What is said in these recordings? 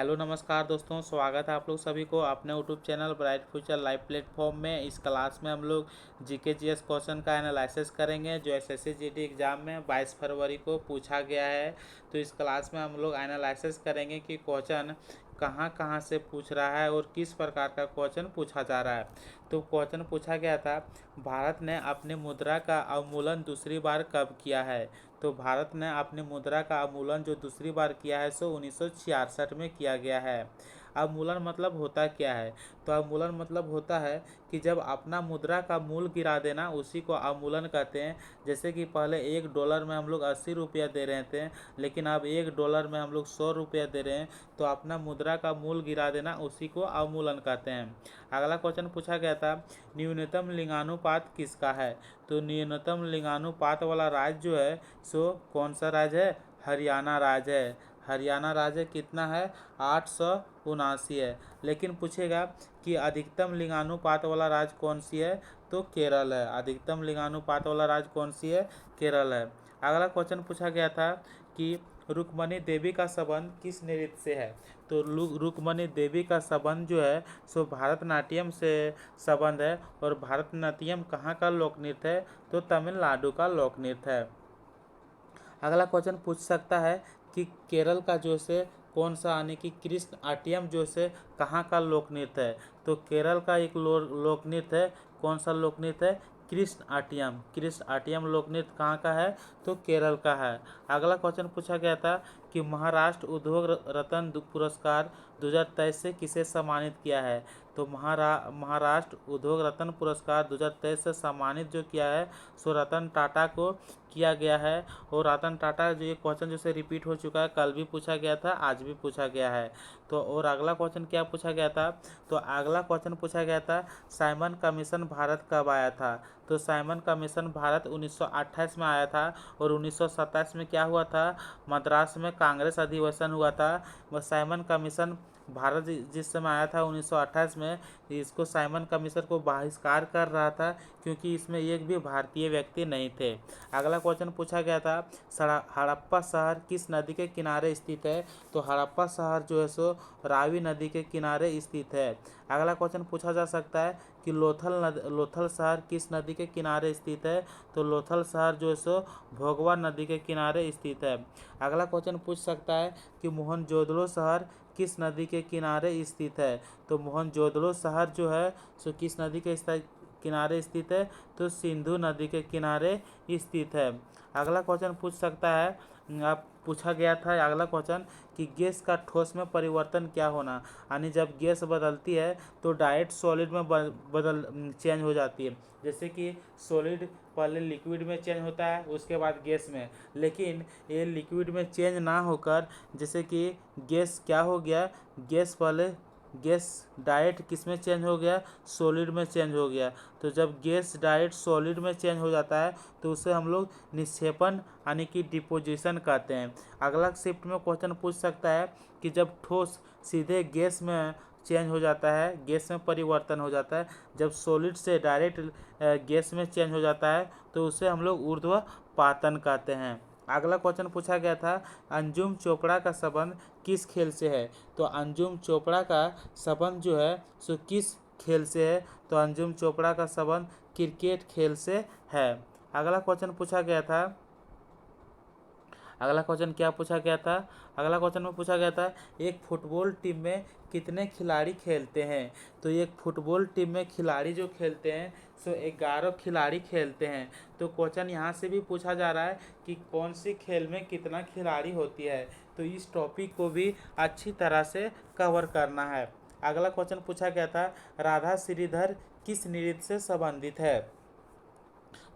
Hello नमस्कार दोस्तों, स्वागत है आप लोग सभी को अपने YouTube channel bright future live platform में। इस क्लास में हम लोग जीके जीएस क्वेश्चन का एनालिसिस करेंगे जो एसएससी जीडी एग्ज़ाम में 22 फरवरी को पूछा गया है। तो इस क्लास में हम लोग एनालिसिस करेंगे कि क्वेश्चन कहाँ कहाँ से पूछ रहा है और किस प्रकार का क्वेश्चन पूछा जा रहा है। तो क्वेश्चन पूछा गया था, भारत ने अपनी मुद्रा का अवमूल्यन दूसरी बार कब किया है। तो भारत ने अपनी मुद्रा का अवमूल्यन जो दूसरी बार किया है सो 1966 में किया गया है। अवमूल्यन मतलब होता क्या है? तो अवमूल्यन मतलब होता है कि जब अपना मुद्रा का मूल गिरा देना, उसी को अवमूल्यन कहते हैं। जैसे कि पहले $1 में हम लोग 80 रुपया दे रहे थे, लेकिन अब $1 में हम लोग 100 रुपया दे रहे हैं, तो अपना मुद्रा का मूल गिरा देना उसी को अवमूल्यन कहते हैं। अगला क्वेश्चन पूछा गया था, न्यूनतम लिंगानुपात किसका है। तो न्यूनतम लिंगानुपात वाला राज्य जो है सो कौन सा राज्य है? हरियाणा राज्य है। हरियाणा राज्य कितना है? 879 है। लेकिन पूछेगा कि अधिकतम लिंगानुपात वाला राज्य कौन सी है, तो केरल है। अधिकतम लिंगानुपात वाला राज्य कौन सी है? केरल है। अगला क्वेश्चन पूछा गया था कि रुक्मणी देवी का संबंध किस नृत्य से है। तो रुक्मणी देवी का संबंध जो है सो भरतनाट्यम से संबंध है। और भरतनाट्यम कहाँ का लोक नृत्य है? तो तमिलनाडु का लोक नृत्य है। अगला क्वेश्चन पूछ सकता है कि केरल का जो से कौन सा यानी कि कृष्ण आट्यम जो से कहाँ का लोक नृत्य है। तो केरल का एक लोक नृत्य है। कौन सा लोक नृत्य है? कृष्ण आट्यम। कृष्ण आट्यम लोक नृत्य कहाँ का है? तो केरल का है। अगला क्वेश्चन पूछा गया था कि महाराष्ट्र उद्योग रत्न पुरस्कार 2023 से किसे सम्मानित किया है। तो महाराष्ट्र उद्योग रत्न पुरस्कार 2023 से सम्मानित जो किया है सो रतन टाटा को किया गया है। और रतन टाटा जो ये क्वेश्चन जैसे रिपीट हो चुका है, कल भी पूछा गया था, आज भी पूछा गया है। तो और अगला क्वेश्चन क्या पूछा गया था? तो अगला क्वेश्चन पूछा गया था, साइमन कमीशन भारत कब आया था। तो साइमन कमीशन भारत 1928 में आया था। और 1927 में क्या हुआ था? मद्रास में कांग्रेस अधिवेशन हुआ था। वह साइमन कमीशन भारत जिस समय आया था 1928 में, इसको साइमन कमीशन को बहिष्कार कर रहा था क्योंकि इसमें एक भी भारतीय व्यक्ति नहीं थे। अगला क्वेश्चन पूछा गया था, हड़प्पा शहर किस नदी के किनारे स्थित है। तो हड़प्पा शहर जो है सो रावी नदी के किनारे स्थित है। अगला क्वेश्चन पूछा जा सकता है कि लोथल शहर किस नदी के किनारे स्थित है। तो लोथल शहर जो है सो भोगवा नदी के किनारे स्थित है। अगला क्वेश्चन पूछ सकता है कि मोहनजोदड़ो शहर किस नदी के किनारे स्थित है। तो मोहनजोदड़ो शहर जो है सो किस नदी के किनारे स्थित है। तो सिंधु नदी के किनारे स्थित है। अगला क्वेश्चन पूछ सकता है, आप पूछा गया था अगला क्वेश्चन कि गैस का ठोस में परिवर्तन क्या होना, यानी जब गैस बदलती है तो डायरेक्ट सॉलिड में चेंज हो जाती है। जैसे कि सॉलिड पहले लिक्विड में चेंज होता है, उसके बाद गैस में, लेकिन ये लिक्विड में चेंज ना होकर जैसे कि गैस क्या हो गया, गैस डायरेक्ट किस में चेंज हो गया? सॉलिड में चेंज हो गया। तो जब गैस डायरेक्ट सॉलिड में चेंज हो जाता है तो उसे हम लोग निक्षेपण यानी कि डिपोजिशन कहते हैं। अगला शिफ्ट में क्वेश्चन पूछ सकता है कि जब ठोस सीधे गैस में चेंज हो जाता है, गैस में परिवर्तन हो जाता है, जब सॉलिड से डायरेक्ट गैस में चेंज हो जाता है तो उसे हम लोग ऊर्ध्वपातन कहते हैं। अगला क्वेश्चन पूछा गया था, अंजुम चोपड़ा का संबंध किस खेल से है। तो अंजुम चोपड़ा का संबंध जो है सो किस खेल से है। तो अंजुम चोपड़ा का संबंध क्रिकेट खेल से है। अगला क्वेश्चन पूछा गया था, अगला क्वेश्चन क्या पूछा गया था? अगला क्वेश्चन में पूछा गया था, एक फुटबॉल टीम में कितने खिलाड़ी खेलते हैं। तो एक फुटबॉल टीम में खिलाड़ी जो खेलते हैं सो 11 खिलाड़ी खेलते हैं। तो क्वेश्चन यहाँ से भी पूछा जा रहा है कि कौन सी खेल में कितना खिलाड़ी होती है। तो इस टॉपिक को भी अच्छी तरह से कवर करना है। अगला क्वेश्चन पूछा गया था, राधा श्रीधर किस नृत्य से संबंधित है।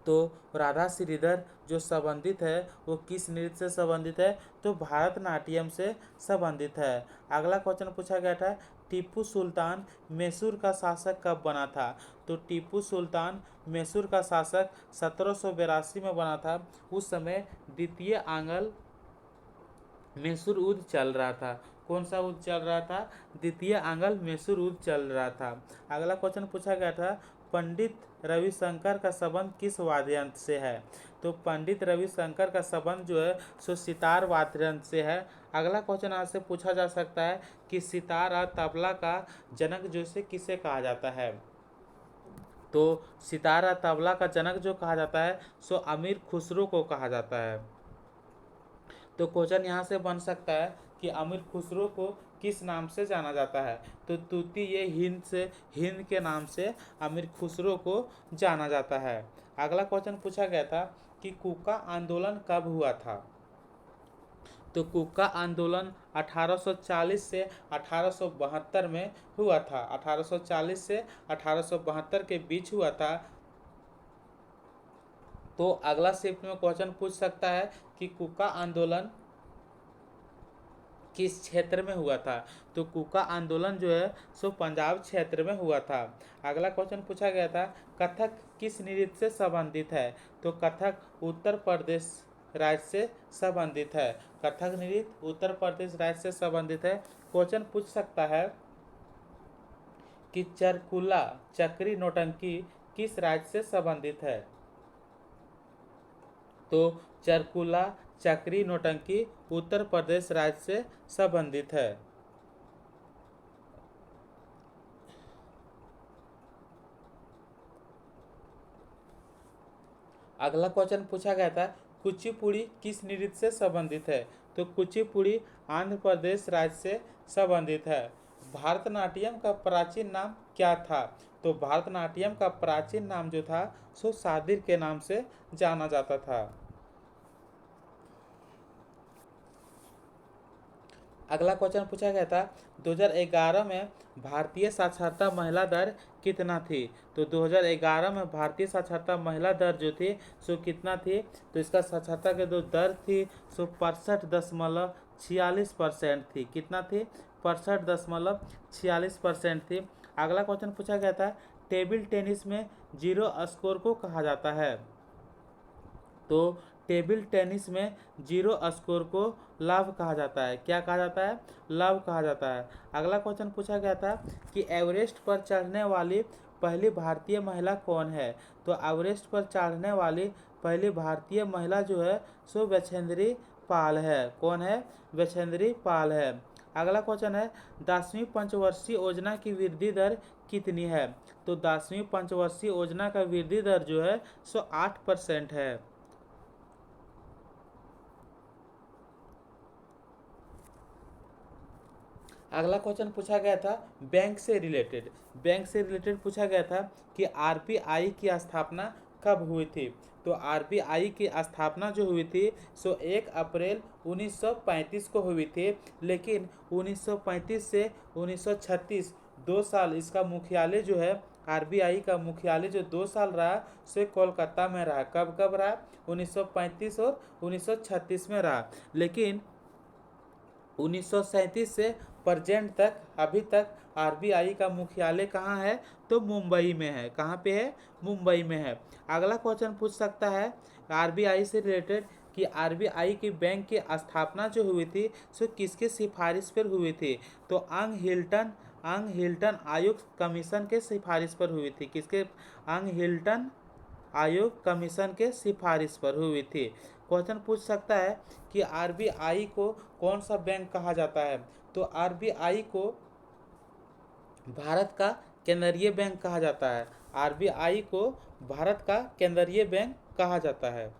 तो राधा श्रीधर जो संबंधित है वो किस नृत्य से संबंधित है। तो भरतनाट्यम से संबंधित है। अगला क्वेश्चन पूछा गया था, टीपू सुल्तान मैसूर का शासक कब बना था। तो टीपू सुल्तान मैसूर का शासक 1782 में बना था। उस समय द्वितीय आंग्ल मैसूर युद्ध चल रहा था। कौन सा युद्ध चल रहा था? द्वितीय आंग्ल मैसूर युद्ध चल रहा था। अगला क्वेश्चन पूछा गया था, पंडित रविशंकर का संबंध किस वाद्य यंत्र से है। तो पंडित रविशंकर का संबंध जो है सो सितार वाद्य यंत्र से है। अगला क्वेश्चन आपसे पूछा जा सकता है कि सितार और तबला का जनक जो से किसे कहा जाता है। तो सितार और तबला का जनक जो कहा जाता है सो अमीर खुसरो को कहा जाता है। तो क्वेश्चन यहाँ से बन सकता है कि अमीर खुसरो को किस नाम से जाना जाता है। तो तूती ये हिंद के नाम से अमीर खुसरो को जाना जाता है। अगला क्वेश्चन पूछा गया था कि कुका आंदोलन कब हुआ था। तो कुका आंदोलन 1840 से 1872 में हुआ था। 1840 से 1872 के बीच हुआ था। तो अगला शिफ्ट में क्वेश्चन पूछ सकता है कि कुका आंदोलन किस क्षेत्र में हुआ था। तो कुका आंदोलन जो है सो पंजाब क्षेत्र में हुआ था। अगला क्वेश्चन पूछा गया था कथक किस नृत्य से संबंधित है। तो कथक उत्तर प्रदेश राज्य से संबंधित है। कथक नृत्य उत्तर प्रदेश राज्य से संबंधित है। क्वेश्चन पूछ सकता है कि चरकुला चक्री नौटंकी किस राज्य से संबंधित है। तो चरकुला चक्री नौटंकी उत्तर प्रदेश राज्य से संबंधित है। अगला क्वेश्चन पूछा गया था कुचिपुड़ी किस नृत्य से संबंधित है। तो कुचिपुड़ी आंध्र प्रदेश राज्य से संबंधित है। भारतनाट्यम का प्राचीन नाम क्या था। तो भारतनाट्यम का प्राचीन नाम जो था सो सादिर के नाम से जाना जाता था। अगला क्वेश्चन पूछा गया था 2011 में भारतीय साक्षरता महिला दर कितना थी। तो 2011 में भारतीय साक्षरता महिला दर जो थी सो कितना थी। तो इसका साक्षरता के जो दर थी सो 65.46% थी। कितना थी 65.46% थी। अगला क्वेश्चन पूछा गया था टेबल टेनिस में जीरो स्कोर को कहा जाता है। तो टेबल टेनिस में जीरो स्कोर को लव कहा जाता है। क्या कहा जाता है लव कहा जाता है। अगला क्वेश्चन पूछा गया था कि एवरेस्ट पर चढ़ने वाली पहली भारतीय महिला कौन है। तो एवरेस्ट पर चढ़ने वाली पहली भारतीय महिला जो है सो वैछेंद्री पाल है। कौन है वैछेंद्री पाल है। अगला क्वेश्चन है 10वीं पंचवर्षीय योजना की वृद्धि दर कितनी है। तो 10वीं पंचवर्षीय योजना का वृद्धि दर जो है सो 8% है। अगला क्वेश्चन पूछा गया था बैंक से रिलेटेड पूछा गया था कि आरबीआई की स्थापना कब हुई थी। तो आरबीआई की स्थापना जो हुई थी सो 1 अप्रैल 1935 को हुई थी। लेकिन 1935 से 1936 2 साल इसका मुख्यालय जो है आरबीआई का मुख्यालय जो 2 साल रहा सो कोलकाता में रहा। कब कब रहा 1935 और 1936 में रहा। लेकिन 1937 से प्रेजेंट तक अभी तक आरबीआई का मुख्यालय कहाँ है। तो मुंबई में है। कहाँ पे है मुंबई में है। अगला क्वेश्चन पूछ सकता है आरबीआई से रिलेटेड कि आरबीआई की बैंक की स्थापना जो हुई थी सो किसके सिफारिश पर हुई थी। तो अंग हिल्टन आयुक्त कमीशन के सिफारिश पर हुई थी। किसके अंग हिल्टन आयोग कमीशन के सिफारिश पर हुई थी। क्वेश्चन पूछ सकता है कि आरबीआई को कौन सा बैंक कहा जाता है। तो आरबीआई को भारत का केंद्रीय बैंक कहा जाता है। आरबीआई को भारत का केंद्रीय बैंक कहा जाता है।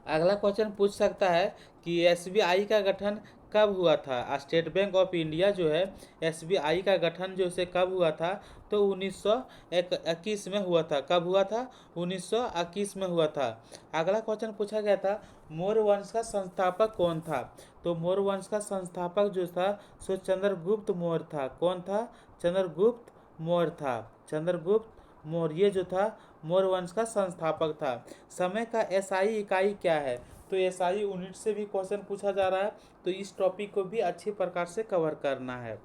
अगला क्वेश्चन पूछ सकता है कि एसबीआई का गठन कब हुआ था। स्टेट बैंक ऑफ इंडिया जो है एसबीआई का गठन जो से कब हुआ था। तो 1921 में हुआ था। कब हुआ था 1921 में हुआ था। अगला क्वेश्चन पूछा गया था मौर्य वंश का संस्थापक कौन था। तो मौर्य वंश का संस्थापक जो था सो चंद्रगुप्त मौर्य था। कौन था चंद्रगुप्त मौर्य था। चंद्रगुप्त मौर्य जो था मौर्य वंश का संस्थापक था। समय का एसआई इकाई क्या है। तो एसआई यूनिट से भी क्वेश्चन पूछा जा रहा है। तो इस टॉपिक को भी अच्छी प्रकार से कवर करना है।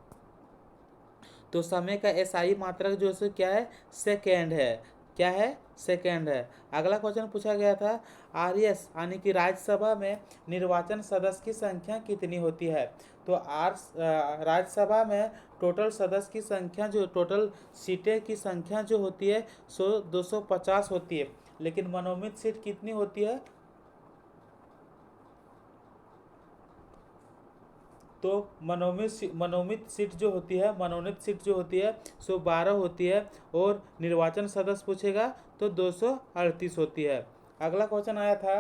तो समय का एसआई मात्रक जो है क्या है सेकेंड है। क्या है, सेकेंड है। अगला क्वेश्चन पूछा गया था आरएस यानी कि राज्यसभा में निर्वाचन सदस्य की संख्या कितनी होती है। तो राज्यसभा में टोटल सदस्य की संख्या जो टोटल सीटें की संख्या जो होती है सो 250 होती है, लेकिन मनोनीत सीट कितनी होती है, तो मनोनीत सीट जो होती है सो 12 होती है, और निर्वाचन सदस्य पूछेगा तो 238 होती है। अगला क्वेश्चन आया था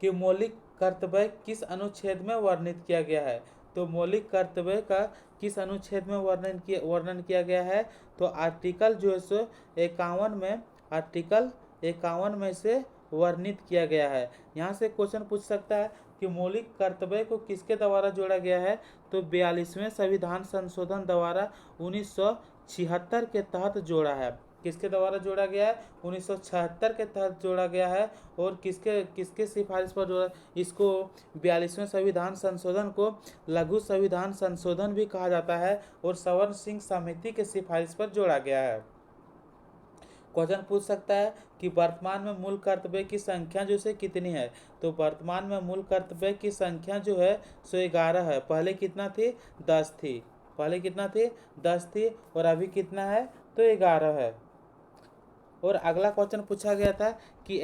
कि मौलिक कर्तव्य किस अनुच्छेद में वर्णित किया गया है। तो मौलिक कर्तव्य का किस अनुच्छेद में वर्णन किया गया है। तो आर्टिकल जो है सो 51 में, आर्टिकल 51 में से वर्णित किया गया है। यहाँ से क्वेश्चन पूछ सकता है कि मौलिक कर्तव्य को किसके द्वारा जोड़ा गया है। तो 42वें संविधान संशोधन द्वारा 1976 के तहत जोड़ा है। किसके द्वारा जोड़ा गया है, 1976 के तहत जोड़ा गया है। और किसके किसके सिफारिश पर जोड़ा, इसको 42वें संविधान संशोधन को लघु संविधान संशोधन भी कहा जाता है, और सवर्ण सिंह समिति के सिफारिश पर जोड़ा गया है। क्वेश्चन पूछ सकता है कि वर्तमान में मूल कर्तव्य की संख्या जो है कितनी है। तो वर्तमान में मूल कर्तव्य की संख्या जो है सो 11 है। पहले कितना थी, 10 थी। पहले कितना थी, 10 थी, और अभी कितना है, तो 11 है। और अगला क्वेश्चन पूछा गया था कि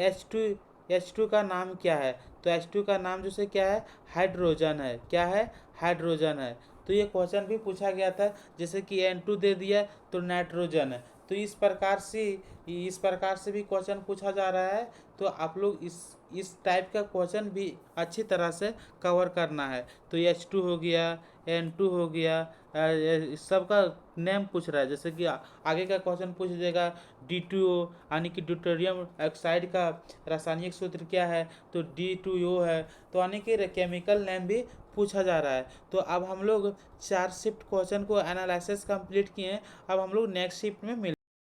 H2 का नाम क्या है। तो H2 का नाम जो है क्या है, हाइड्रोजन है। क्या है, हाइड्रोजन है। तो ये क्वेश्चन भी पूछा गया था, जैसे कि N2 दे दिया तो नाइट्रोजन है। तो इस प्रकार से भी क्वेश्चन पूछा जा रहा है। तो आप लोग इस टाइप का क्वेश्चन भी अच्छी तरह से कवर करना है। तो H2 हो गया, N2 हो गया, इस सब का नेम पूछ रहा है। जैसे कि आगे का क्वेश्चन पूछ देगा D2O यानी कि ड्यूटेरियम ऑक्साइड का रासायनिक सूत्र क्या है। तो D2O है। तो यानी कि केमिकल नेम भी पूछा जा रहा है। तो अब हम लोग 4 शिफ्ट क्वेश्चन को एनालिसिस कंप्लीट किए। अब हम लोग नेक्स्ट शिफ्ट में मिल